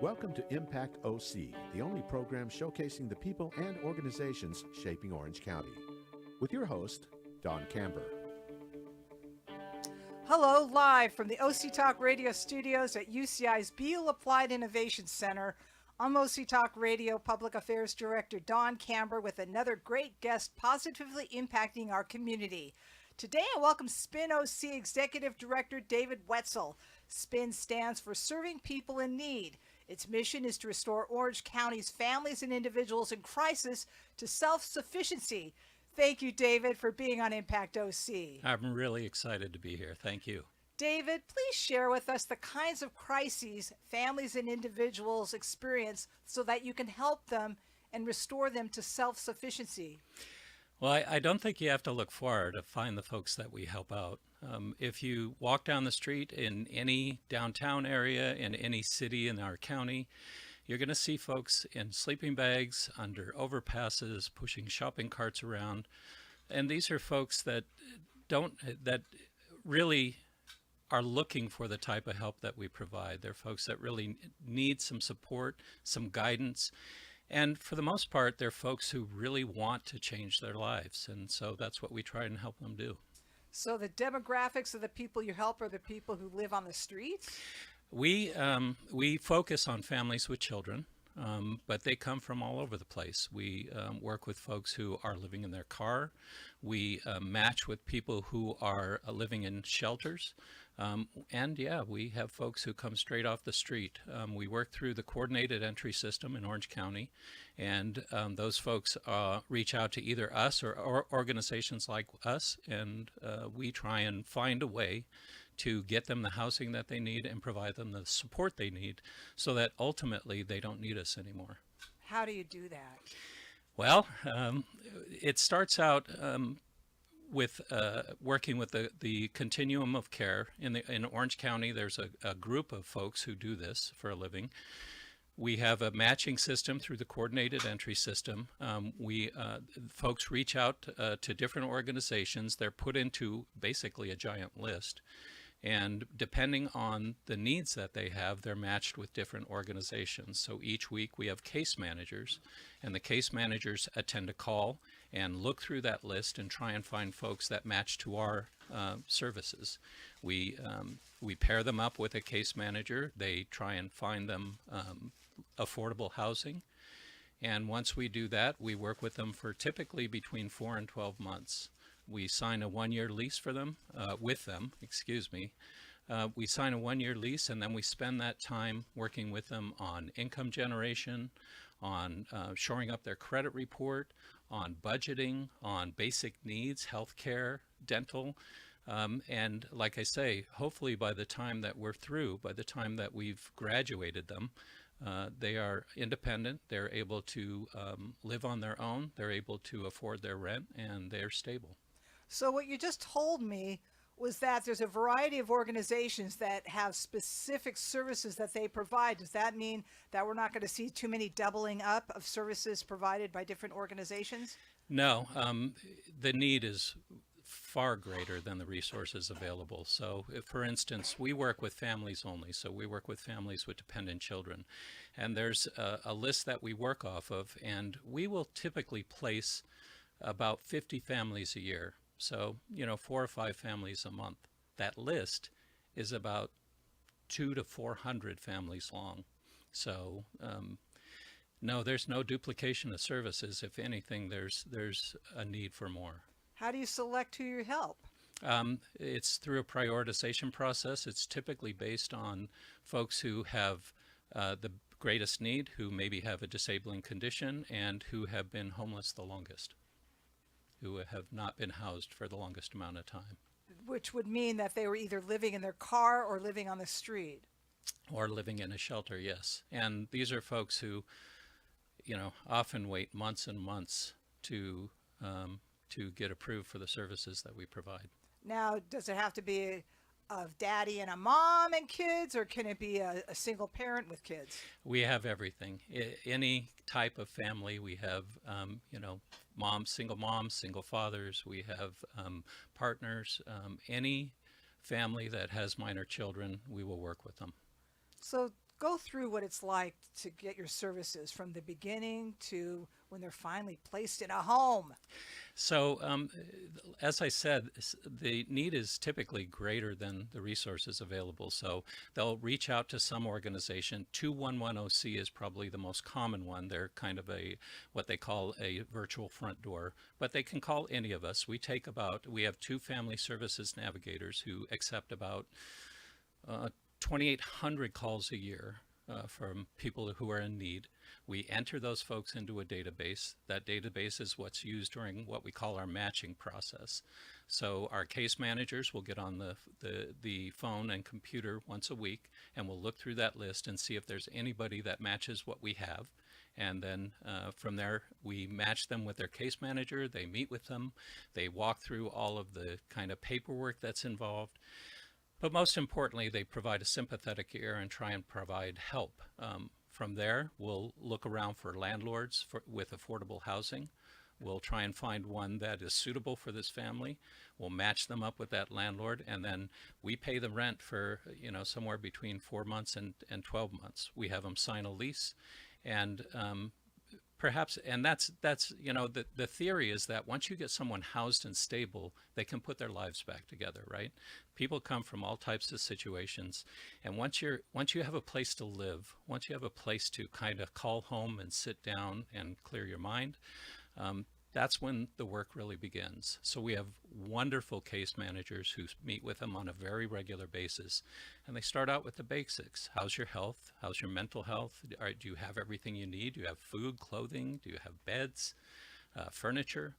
Welcome to Impact OC, the only program showcasing the people and organizations shaping Orange County. With your host, Don Camber. Hello, live from the OC Talk Radio studios at UCI's Beal Applied Innovation Center. I'm OC Talk Radio Public Affairs Director Don Camber with another great guest positively impacting our community. Today I welcome SPIN OC Executive Director David Wetzel. SPIN stands for Serving People in Need. Its mission is to restore Orange County's families and individuals in crisis to self-sufficiency. Thank you, David, for being on Impact OC. I'm really excited to be here. Thank you. David, please share with us the kinds of crises families and individuals experience so that you can help them and restore them to self-sufficiency. Well, I don't think you have to look far to find the folks that we help out. If you walk down the street in any downtown area, in any city in our county, you're going to see folks in sleeping bags, under overpasses, pushing shopping carts around. And these are folks that really are looking for the type of help that we provide. They're folks that really need some support, some guidance. And for the most part, they're folks who really want to change their lives. And so that's what we try and help them do. So the demographics of the people you help are the people who live on the streets? We focus on families with children, but they come from all over the place. We work with folks who are living in their car. We match with people who are living in shelters. We have folks who come straight off the street. We work through the coordinated entry system in Orange County, and those folks reach out to either us or organizations like us, and we try and find a way to get them the housing that they need and provide them the support they need so that ultimately they don't need us anymore. How do you do that? Well, it starts out with working with the continuum of care. In Orange County, there's a group of folks who do this for a living. We have a matching system through the coordinated entry system. Folks reach out to different organizations. They're put into basically a giant list. And depending on the needs that they have, they're matched with different organizations. So each week we have case managers, and the case managers attend a call and look through that list and try and find folks that match to our services. We pair them up with a case manager. They try and find them affordable housing. And once we do that, we work with them for typically between 4 and 12 months. We sign a one-year lease for them, with them. We sign a one-year lease, and then we spend that time working with them on income generation, on shoring up their credit report, on budgeting, on basic needs, healthcare, dental. And like I say, hopefully by the time that we're through, by the time that we've graduated them, they are independent, they're able to live on their own, they're able to afford their rent, and they're stable. So what you just told me was that there's a variety of organizations that have specific services that they provide. Does that mean that we're not going to see too many doubling up of services provided by different organizations? No, the need is far greater than the resources available. So if, for instance, we work with families only, so we work with families with dependent children, and there's a list that we work off of, and we will typically place about 50 families a year. So, 4 or 5 families a month. That list is about 200 to 400 families long. So, no, there's no duplication of services. If anything, there's a need for more. How do you select who you help? It's through a prioritization process. It's typically based on folks who have the greatest need, who maybe have a disabling condition, and who have been homeless the longest, who have not been housed for the longest amount of time. Which would mean that they were either living in their car or living on the street. Or living in a shelter, yes. And these are folks who, often wait months and months to get approved for the services that we provide. Now, does it have to be a daddy and a mom and kids, or can it be a single parent with kids? We have everything. Any type of family. We have, moms, single fathers. We have partners. Any family that has minor children, we will work with them. So Go through what it's like to get your services from the beginning to when they're finally placed in a home. So, as I said, the need is typically greater than the resources available. So they'll reach out to some organization. 211 OC is probably the most common one. They're kind of what they call a virtual front door, but they can call any of us. We have 2 family services navigators who accept about 2,800 calls a year from people who are in need. We enter those folks into a database. That database is what's used during what we call our matching process. So our case managers will get on the phone and computer once a week, and we'll look through that list and see if there's anybody that matches what we have. And then from there, we match them with their case manager. They meet with them. They walk through all of the kind of paperwork that's involved. But most importantly, they provide a sympathetic ear and try and provide help. From there, we'll look around for landlords with affordable housing. We'll try and find one that is suitable for this family. We'll match them up with that landlord, and then we pay the rent for somewhere between 4 months and 12 months. We have them sign a lease, and perhaps, and that's the theory is that once you get someone housed and stable, they can put their lives back together, right? People come from all types of situations, and once you have a place to live, once you have a place to kind of call home and sit down and clear your mind, that's when the work really begins. So we have wonderful case managers who meet with them on a very regular basis. And they start out with the basics. How's your health? How's your mental health? Do you have everything you need? Do you have food, clothing? Do you have beds, furniture?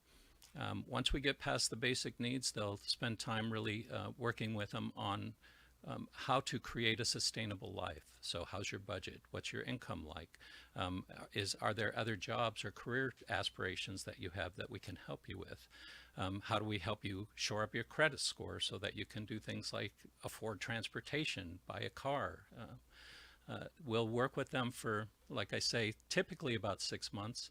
Once we get past the basic needs, they'll spend time really working with them on how to create a sustainable life. So how's your budget? What's your income like? Are there other jobs or career aspirations that you have that we can help you with? How do we help you shore up your credit score so that you can do things like afford transportation, buy a car? We'll work with them for, like I say, typically about 6 months.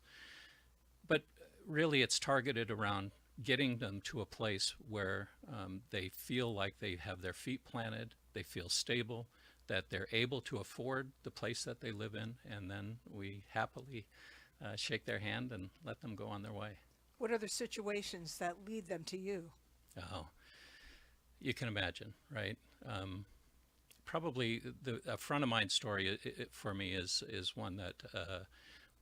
But really it's targeted around getting them to a place where they feel like they have their feet planted, they feel stable, that they're able to afford the place that they live in, and then we happily shake their hand and let them go on their way. What are the situations that lead them to you? Oh, you can imagine, right? Probably a front of mind story for me is one that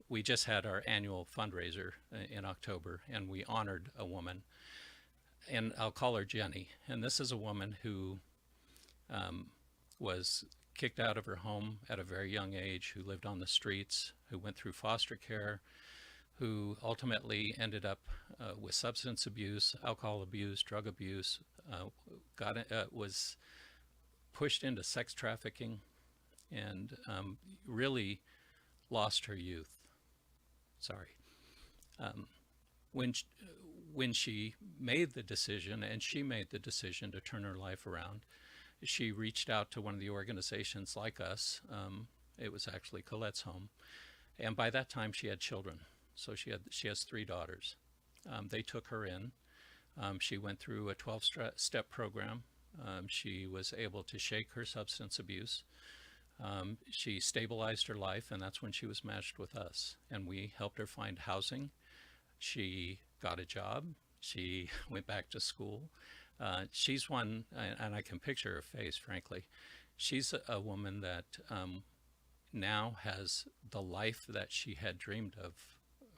we just had our annual fundraiser in October, and we honored a woman, and I'll call her Jenny. And this is a woman who was kicked out of her home at a very young age, who lived on the streets, who went through foster care, who ultimately ended up with substance abuse, alcohol abuse, drug abuse, was pushed into sex trafficking, and really lost her youth. Sorry. When she made the decision, and she made the decision to turn her life around, she reached out to one of the organizations like us. It was actually Colette's home. And by that time she had children. So she has 3 daughters. They took her in. She went through a 12-step program. She was able to shake her substance abuse. She stabilized her life, and that's when she was matched with us. And we helped her find housing. She got a job. She went back to school. She's one, and I can picture her face, frankly. She's a woman that now has the life that she had dreamed of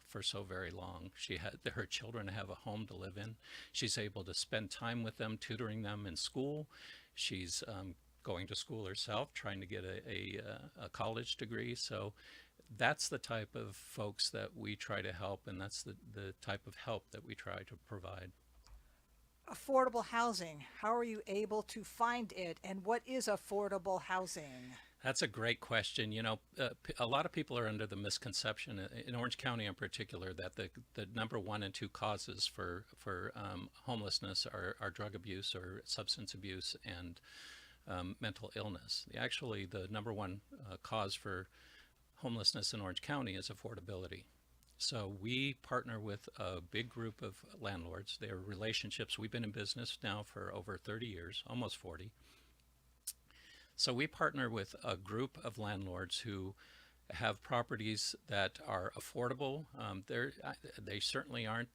for so very long. Her children have a home to live in. She's able to spend time with them, tutoring them in school. She's going to school herself, trying to get a college degree. So that's the type of folks that we try to help, and that's the type of help that we try to provide. Affordable housing. How are you able to find it, and what is affordable housing? That's a great question. A lot of people are under the misconception, in Orange County in particular, that the number 1 and 2 causes for homelessness are drug abuse or substance abuse and mental illness. Actually, the number 1 cause for homelessness in Orange County is affordability. So we partner with a big group of landlords. They are relationships. We've been in business now for over 30 years, almost 40. So we partner with a group of landlords who have properties that are affordable. They certainly aren't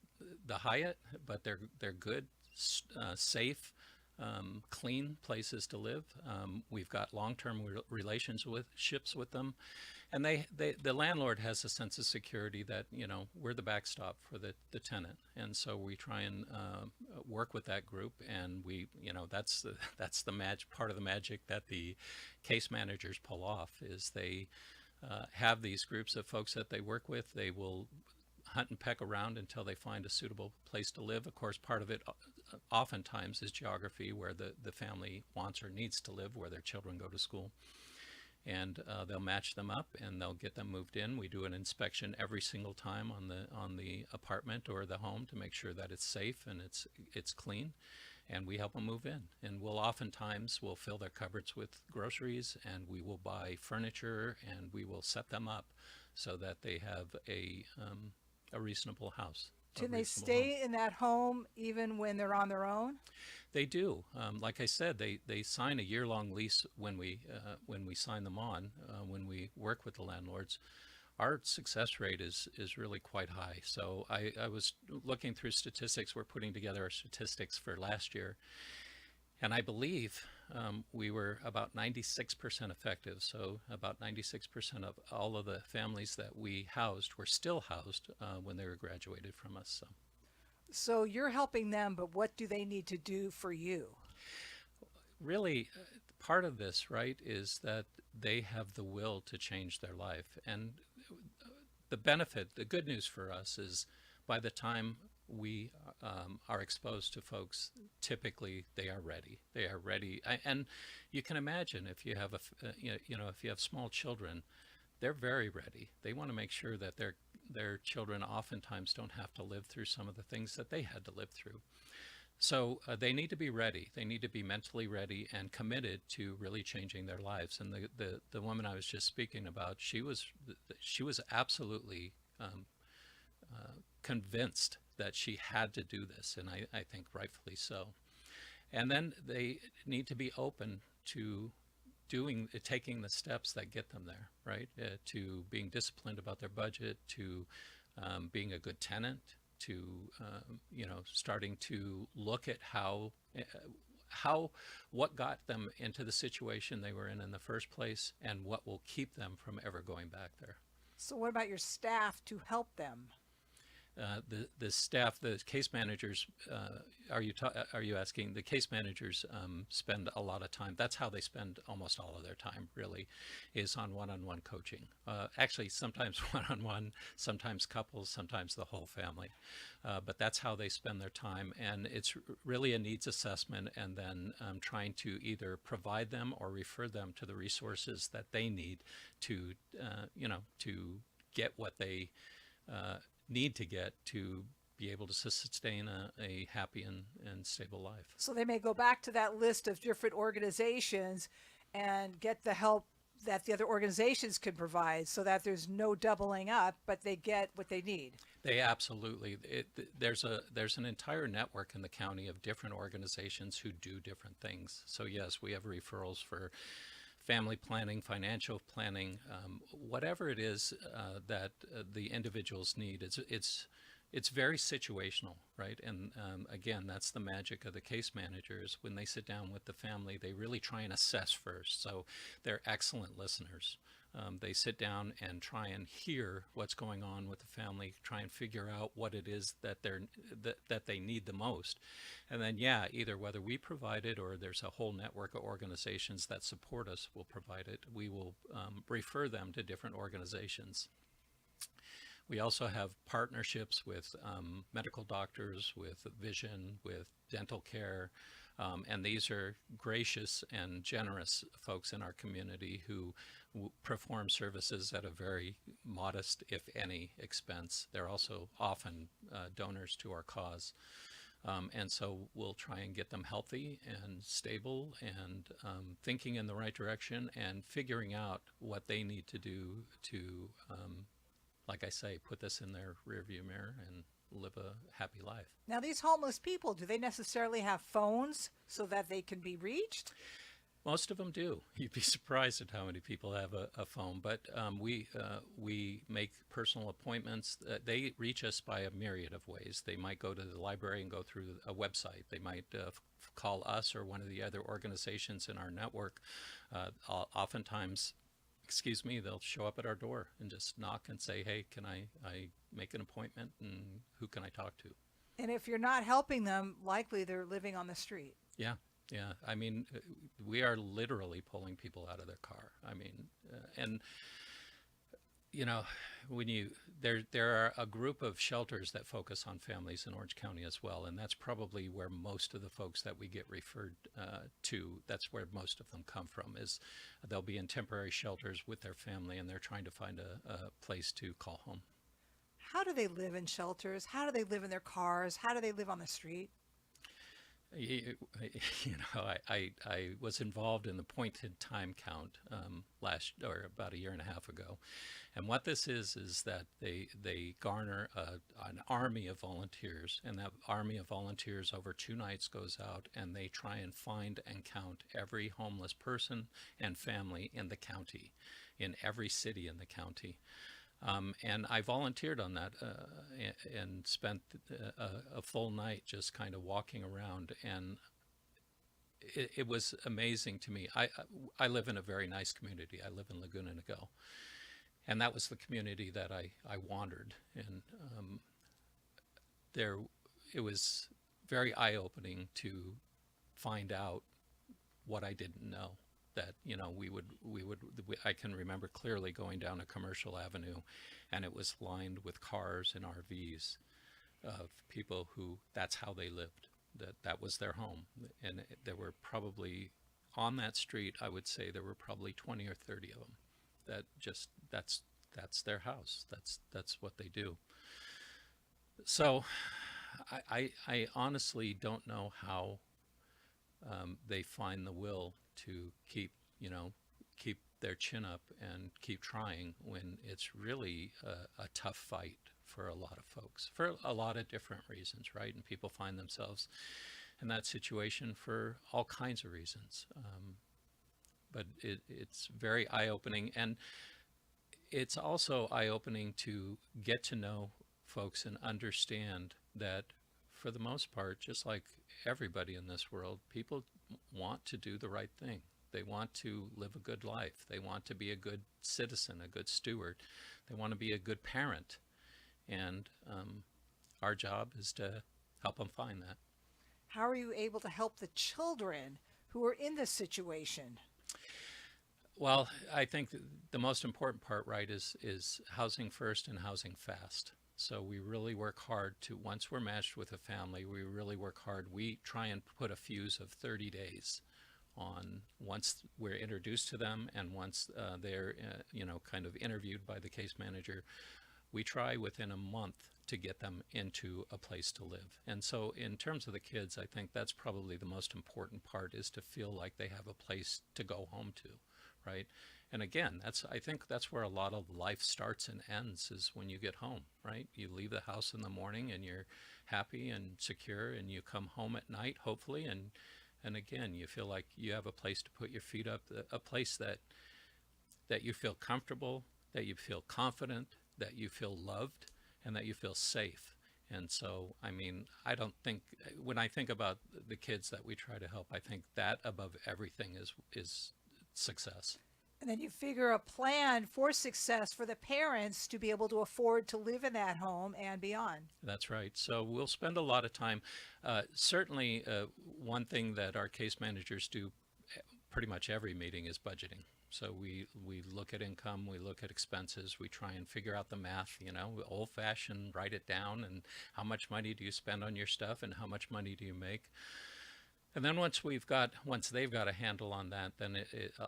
the Hyatt, but they're good, safe, clean places to live. We've got long-term relationships with them, and the landlord has a sense of security that we're the backstop for the tenant, and so we try and work with that group, and that's the part of the magic that the case managers pull off is they have these groups of folks that they work with. They will hunt and peck around until they find a suitable place to live. Of course, part of it oftentimes is geography, where the family wants or needs to live, where their children go to school. And they'll match them up and they'll get them moved in. We do an inspection every single time on the apartment or the home to make sure that it's safe and it's clean, and we help them move in. And we'll fill their cupboards with groceries, and we will buy furniture, and we will set them up so that they have a reasonable house. Can they stay in that home even when they're on their own? They do. Like I said, they sign a year-long lease when we sign them on. When we work with the landlords, our success rate is really quite high. So I was looking through statistics. We're putting together our statistics for last year, and I believe we were about 96% effective. So about 96% of all of the families that we housed were still housed when they were graduated from us. So you're helping them, but what do they need to do for you? Really, part of this, right, is that they have the will to change their life. And the good news for us is by the time we are exposed to folks, typically they are ready. They are ready. And you can imagine if you have if you have small children, they're very ready. They want to make sure that their children oftentimes don't have to live through some of the things that they had to live through. So they need to be ready. They need to be mentally ready and committed to really changing their lives. And the woman I was just speaking about, she was absolutely convinced that she had to do this, and I think rightfully so. And then they need to be open to taking the steps that get them there, right? To being disciplined about their budget, to being a good tenant, to starting to look at what got them into the situation they were in the first place, and what will keep them from ever going back there. So what about your staff to help them? The staff, the case managers, are you asking? The case managers spend a lot of time. That's how they spend almost all of their time, really, is on one-on-one coaching. Actually, sometimes one-on-one, sometimes couples, sometimes the whole family. But that's how they spend their time, and it's really a needs assessment, and then trying to either provide them or refer them to the resources that they need to get what they need to get to be able to sustain a happy and stable life. So they may go back to that list of different organizations and get the help that the other organizations can provide, so that there's no doubling up, but they get what they need. They absolutely. There's an entire network in the county of different organizations who do different things. So yes, we have referrals for family planning, financial planning, whatever it is that the individuals need. It's very situational, right? And again, that's the magic of the case managers. When they sit down with the family, they really try and assess first. So they're excellent listeners. They sit down and try and hear what's going on with the family, try and figure out what it is that they need the most. And then, either whether we provide it or there's a whole network of organizations that support us will provide it. We will refer them to different organizations. We also have partnerships with medical doctors, with vision, with dental care, and these are gracious and generous folks in our community who perform services at a very modest, if any, expense. They're also often donors to our cause. And so we'll try and get them healthy and stable and thinking in the right direction and figuring out what they need to do to, like I say, put this in their rearview mirror and live a happy life. Now, these homeless people, do they necessarily have phones so that they can be reached? Most of them do. You'd be surprised at how many people have a phone. But we make personal appointments. They reach us by a myriad of ways. They might go to the library and go through a website. They might call us or one of the other organizations in our network. Oftentimes, excuse me, they'll show up at our door and just knock and say, hey, can I make an appointment, and who can I talk to? And if you're not helping them, likely they're living on the street. Yeah. Yeah, I mean, we are literally pulling people out of their car. I mean, and you know, there are a group of shelters that focus on families in Orange County as well, and that's probably where most of the folks that we get referred to. That's where most of them come from. Is they'll be in temporary shelters with their family, and they're trying to find a place to call home. How do they live in shelters? How do they live in their cars? How do they live on the street? You know, I was involved in the point-in-time count about a year and a half ago, and what this is that they garner an army of volunteers, and that army of volunteers over 2 nights goes out and they try and find and count every homeless person and family in the county, in every city in the county. And I volunteered on that and spent a full night just kind of walking around, and it was amazing to me. I live in a very nice community. I live in Laguna Niguel, and that was the community that I wandered, and it was very eye-opening to find out what I didn't know. That, you know, I can remember clearly going down a commercial avenue, and it was lined with cars and RVs of people who, that's how they lived, that was their home. And there were probably, on that street, I would say there were probably 20 or 30 of them that's their house. That's what they do. So I honestly don't know how they find the will to keep their chin up and keep trying when it's really a tough fight for a lot of folks, for a lot of different reasons, right? And people find themselves in that situation for all kinds of reasons. But it's very eye-opening, and it's also eye-opening to get to know folks and understand that for the most part, just like everybody in this world, people want to do the right thing. They want to live a good life. They want to be a good citizen, a good steward. They want to be a good parent. And our job is to help them find that. How are you able to help the children who are in this situation? Well, I think the most important part, right, is housing first and housing fast. So we really work hard to, once we're matched with a family, we really work hard. We try and put a fuse of 30 days on once we're introduced to them, and once they're, kind of interviewed by the case manager. We try within a month to get them into a place to live. And so in terms of the kids, I think that's probably the most important part, is to feel like they have a place to go home to, right? And again, I think that's where a lot of life starts and ends, is when you get home, right? You leave the house in the morning and you're happy and secure, and you come home at night, hopefully, and again, you feel like you have a place to put your feet up, a place that you feel comfortable, that you feel confident, that you feel loved, and that you feel safe. And so, I mean, I don't think, when I think about the kids that we try to help, I think that above everything is success. And then you figure a plan for success for the parents to be able to afford to live in that home and beyond. That's right. So we'll spend a lot of time. Certainly, one thing that our case managers do pretty much every meeting is budgeting. So we look at income, we look at expenses, we try and figure out the math, old-fashioned, write it down, and how much money do you spend on your stuff and how much money do you make. And then once they've got a handle on that, then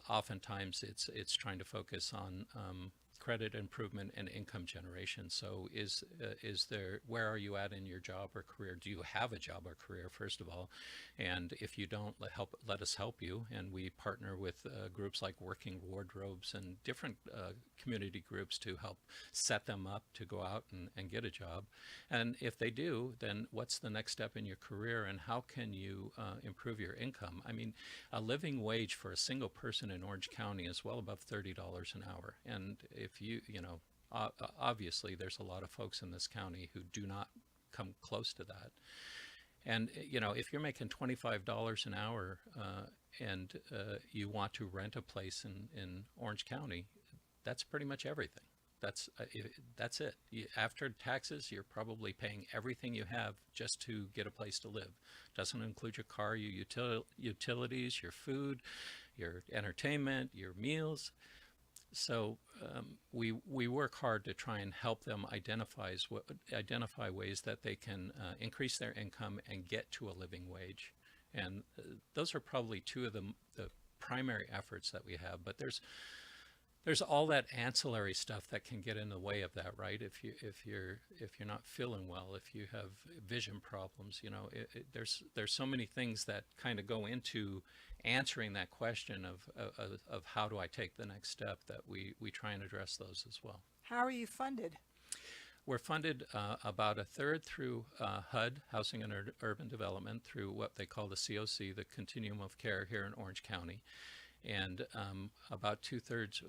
oftentimes it's trying to focus on credit improvement and income generation. So where are you at in your job or career? Do you have a job or career, first of all? And if you don't, let us help you. And we partner with groups like Working Wardrobes and different community groups to help set them up to go out and get a job. And if they do, then what's the next step in your career, and how can you improve your income? I mean, a living wage for a single person in Orange County is well above $30 an hour. And if obviously there's a lot of folks in this county who do not come close to that. And, if you're making $25 an hour and you want to rent a place in Orange County, that's pretty much everything. That's it. After taxes, you're probably paying everything you have just to get a place to live. Doesn't include your car, your utilities, your food, your entertainment, your meals. So we work hard to try and help them identify ways that they can increase their income and get to a living wage. And those are probably two of the primary efforts that we have. But there's all that ancillary stuff that can get in the way of that, right? If you're not feeling well, if you have vision problems, there's so many things that kind of go into answering that question of how do I take the next step, that we try and address those as well. How are you funded? We're funded about a third through HUD, Housing and Urban Development, through what they call the COC, the Continuum of Care here in Orange County. And about 2/3,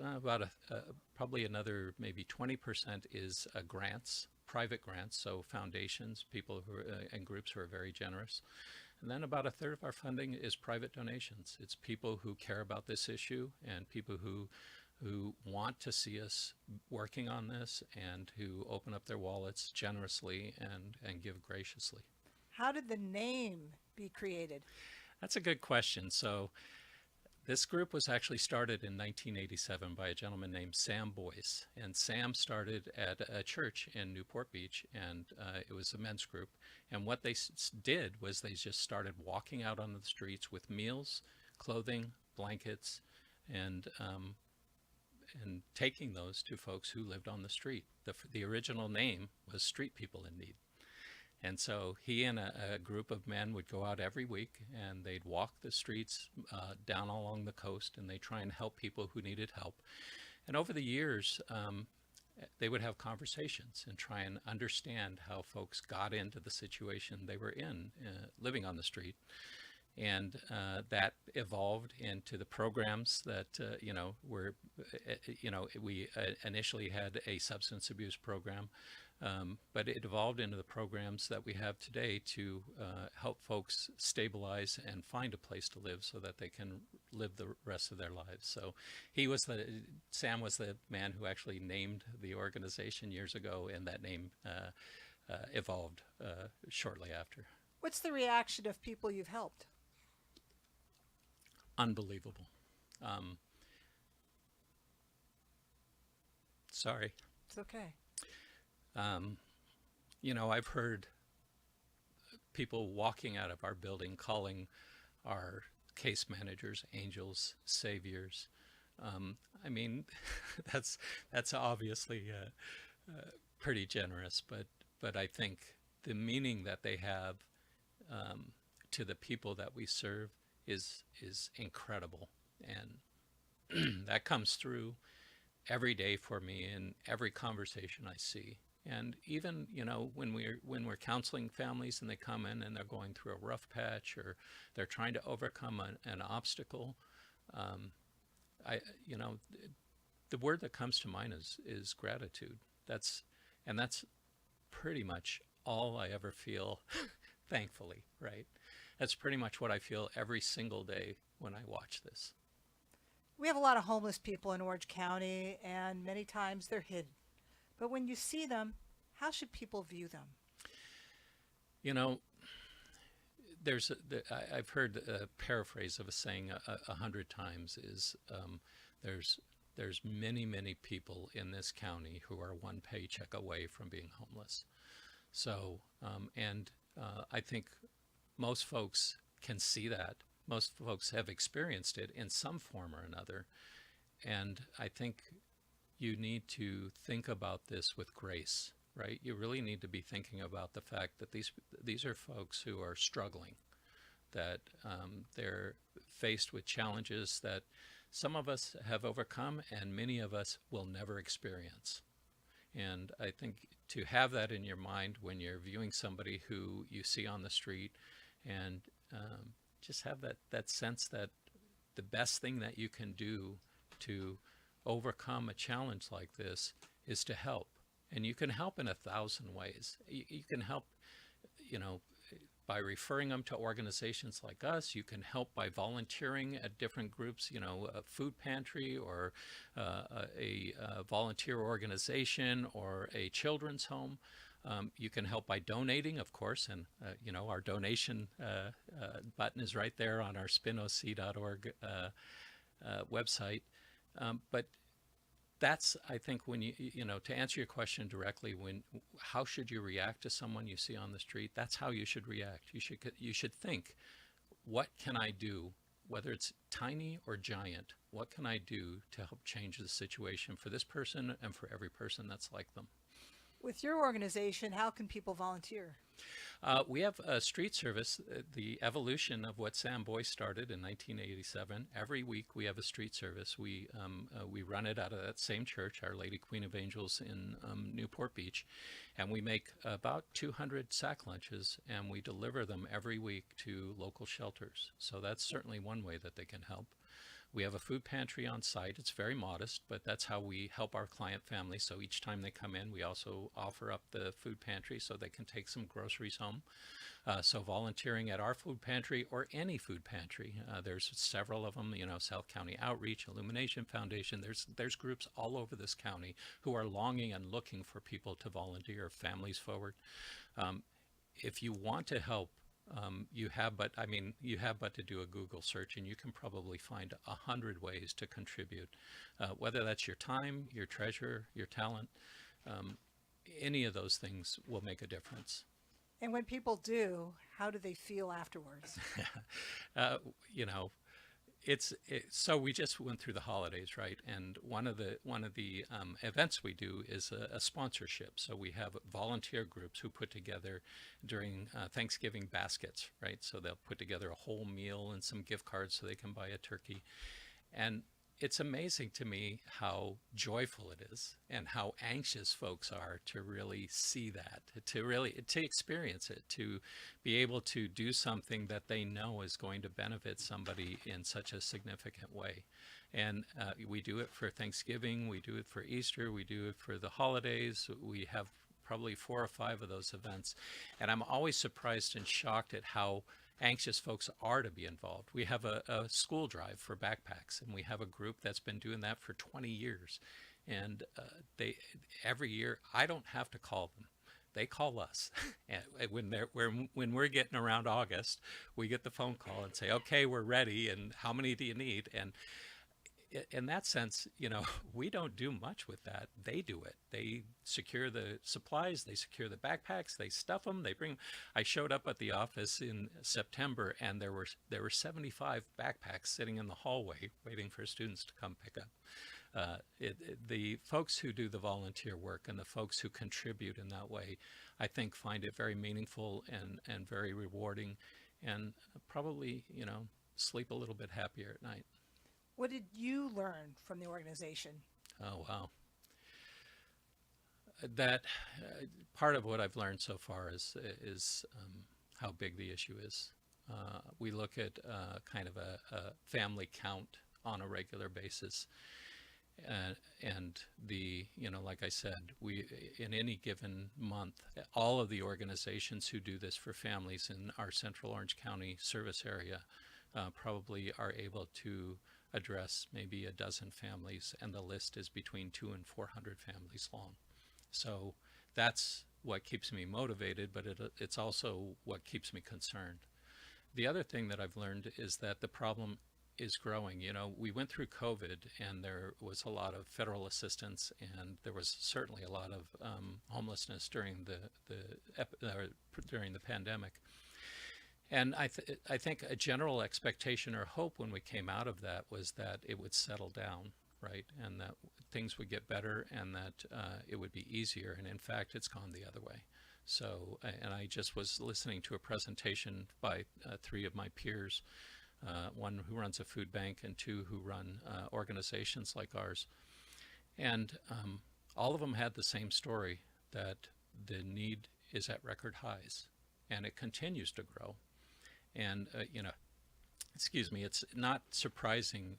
probably another maybe 20% is grants, private grants, so foundations, people who and groups who are very generous. And then about a third of our funding is private donations. It's people who care about this issue and people who want to see us working on this and who open up their wallets generously and give graciously. How did the name be created? That's a good question. So this group was actually started in 1987 by a gentleman named Sam Boyce. And Sam started at a church in Newport Beach, and it was a men's group. And what they did was they just started walking out on the streets with meals, clothing, blankets, and taking those to folks who lived on the street. The original name was Street People in Need. And so he and a group of men would go out every week, and they'd walk the streets down along the coast, and they try and help people who needed help. And over the years, they would have conversations and try and understand how folks got into the situation they were in, living on the street. And that evolved into the programs that, we initially had a substance abuse program. But it evolved into the programs that we have today to help folks stabilize and find a place to live so that they can live the rest of their lives. So Sam was the man who actually named the organization years ago, and that name evolved shortly after. What's the reaction of people you've helped? Unbelievable. Sorry. It's okay. I've heard people walking out of our building calling our case managers angels, saviors. That's obviously pretty generous, but I think the meaning that they have to the people that we serve is incredible, and that comes through every day for me in every conversation I see. And even, when we're counseling families and they come in and they're going through a rough patch or they're trying to overcome an obstacle, the word that comes to mind is gratitude. That's pretty much all I ever feel, thankfully, right? That's pretty much what I feel every single day when I watch this. We have a lot of homeless people in Orange County, and many times they're hidden. But when you see them, how should people view them? I've heard a paraphrase of a saying 100 times is there's many, many people in this county who are one paycheck away from being homeless. So, I think most folks can see that. Most folks have experienced it in some form or another. And I think you need to think about this with grace, right? You really need to be thinking about the fact that these are folks who are struggling, that they're faced with challenges that some of us have overcome and many of us will never experience. And I think to have that in your mind when you're viewing somebody who you see on the street, and just have that sense that the best thing that you can do to overcome a challenge like this is to help. And you can help in 1,000 ways. You can help, by referring them to organizations like us. You can help by volunteering at different groups, a food pantry or a volunteer organization or a children's home. You can help by donating, of course, and our donation button is right there on our spinoc.org website. But that's, I think, when to answer your question directly, how should you react to someone you see on the street? That's how you should react. You should think, what can I do, whether it's tiny or giant? What can I do to help change the situation for this person and for every person that's like them? With your organization, how can people volunteer? We have a street service, the evolution of what Sam Boyce started in 1987. Every week we have a street service. We run it out of that same church, Our Lady Queen of Angels in Newport Beach, and we make about 200 sack lunches, and we deliver them every week to local shelters. So that's certainly one way that they can help. We have a food pantry on site. It's very modest, but that's how we help our client families. So each time they come in, we also offer up the food pantry so they can take some groceries home. So volunteering at our food pantry or any food pantry, there's several of them, South County Outreach, Illumination Foundation. There's groups all over this county who are longing and looking for people to volunteer, families forward. If you want to help, you have but to do a Google search, and you can probably find 100 ways to contribute, whether that's your time, your treasure, your talent. Any of those things will make a difference. And when people do, how do they feel afterwards? So we just went through the holidays, right? And one of the events we do is a sponsorship. So we have volunteer groups who put together during Thanksgiving baskets, right? So they'll put together a whole meal and some gift cards so they can buy a turkey. And it's amazing to me how joyful it is and how anxious folks are to really see that, to experience it, to be able to do something that they know is going to benefit somebody in such a significant way. And we do it for Thanksgiving, we do it for Easter, we do it for the holidays. We have probably 4 or 5 of those events. And I'm always surprised and shocked at how anxious folks are to be involved. We have a school drive for backpacks, and we have a group that's been doing that for 20 years. And every year, I don't have to call them. They call us. And when we're getting around August, we get the phone call and say, okay, we're ready, and how many do you need? And in that sense, we don't do much with that. They do it. They secure the supplies, they secure the backpacks, they stuff them, they bring. I showed up at the office in September, and there were 75 backpacks sitting in the hallway waiting for students to come pick up. The folks who do the volunteer work and the folks who contribute in that way, I think, find it very meaningful and very rewarding, and probably, sleep a little bit happier at night. What did you learn from the organization? Oh, wow. That part of what I've learned so far is how big the issue is. We look at kind of a family count on a regular basis. And like I said, we, in any given month, all of the organizations who do this for families in our Central Orange County service area probably are able to address maybe a dozen families, and the list is between 200 and 400 families long. So that's what keeps me motivated, but it's also what keeps me concerned. The other thing that I've learned is that the problem is growing. We went through COVID, and there was a lot of federal assistance, and there was certainly a lot of homelessness during the pandemic. And I think a general expectation or hope when we came out of that was that it would settle down. right? And that things would get better and that it would be easier. And in fact, it's gone the other way. So, and I just was listening to a presentation by 3 of my peers, one who runs a food bank and 2 who run organizations like ours. And all of them had the same story, that the need is at record highs and it continues to grow. And, excuse me, it's not surprising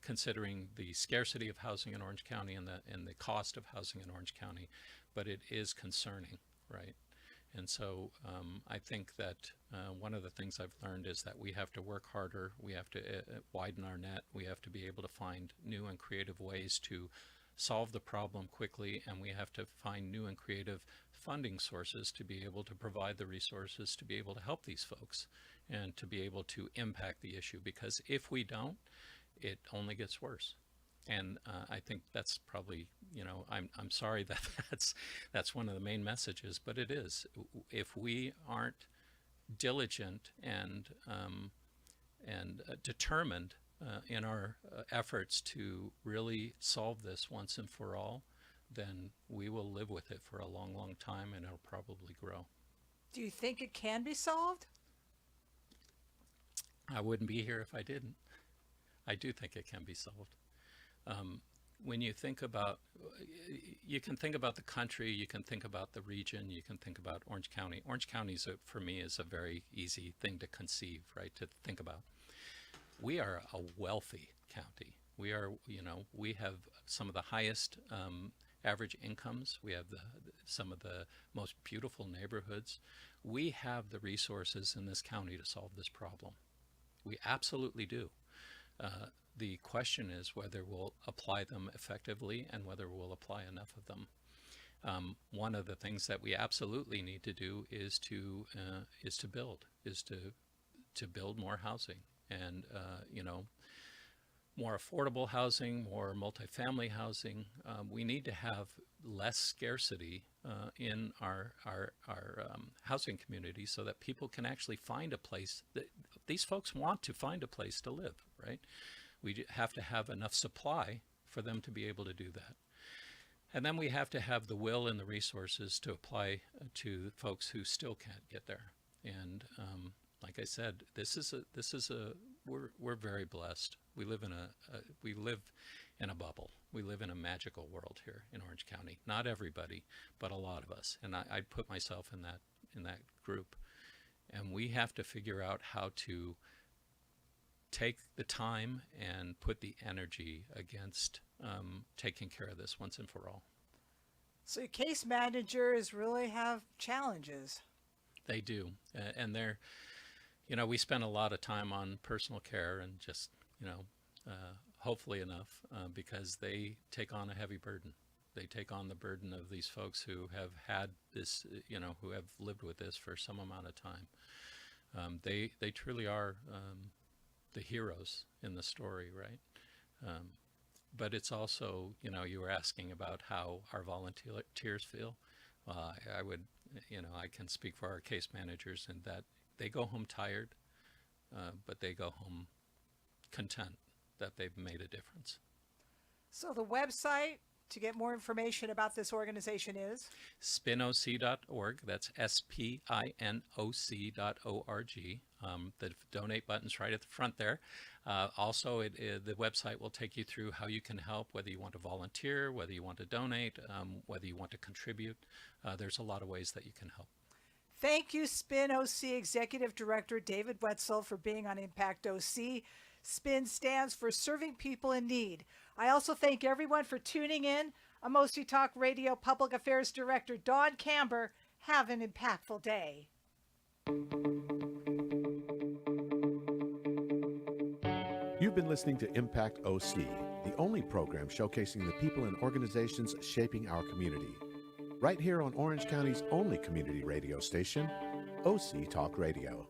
considering the scarcity of housing in Orange County and the cost of housing in Orange County, but it is concerning, right? And so I think that one of the things I've learned is that we have to work harder, we have to widen our net, we have to be able to find new and creative ways to solve the problem quickly, and we have to find new and creative funding sources to be able to provide the resources to be able to help these folks and to be able to impact the issue, because if we don't, it only gets worse. And I think that's probably, I'm sorry that that's one of the main messages, but it is. If we aren't diligent and determined in our efforts to really solve this once and for all, then we will live with it for a long, long time, and it'll probably grow. Do you think it can be solved? I wouldn't be here if I didn't. I do think it can be solved. When you think about, you can think about the country, you can think about the region, you can think about Orange County. Orange County, for me, is a very easy thing to conceive, right, to think about. We are a wealthy county. We are, we have some of the highest average incomes. We have some of the most beautiful neighborhoods. We have the resources in this county to solve this problem. We absolutely do. The question is whether we'll apply them effectively and whether we'll apply enough of them. One of the things that we absolutely need to do is to build more housing, and more affordable housing, more multifamily housing. We need to have less scarcity in our housing community, so that people can actually find a place. These folks want to find a place to live, right? We have to have enough supply for them to be able to do that. And then we have to have the will and the resources to apply to folks who still can't get there. And like I said, we're very blessed. We live in a bubble. We live in a magical world here in Orange County. Not everybody, but a lot of us. And I'd put myself in that group. And we have to figure out how to take the time and put the energy against taking care of this once and for all. So case managers really have challenges. They do. And they're, we spend a lot of time on personal care and just, hopefully enough, because they take on a heavy burden. They take on the burden of these folks who have had this, who have lived with this for some amount of time. They truly are the heroes in the story, right? But it's also, you were asking about how our volunteers feel. I would, I can speak for our case managers in that they go home tired, but they go home content that they've made a difference. So the website to get more information about this organization is? spinoc.org. That's spinoc.org. The donate button's right at the front there. Also, the website will take you through how you can help, whether you want to volunteer, whether you want to donate, whether you want to contribute. There's a lot of ways that you can help. Thank you, Spin OC Executive Director David Wetzel, for being on Impact OC. SPIN stands for Serving People in Need. I also thank everyone for tuning in. I'm OC Talk Radio Public Affairs Director Dawn Camber. Have an impactful day. You've been listening to Impact OC, the only program showcasing the people and organizations shaping our community. Right here on Orange County's only community radio station, OC Talk Radio.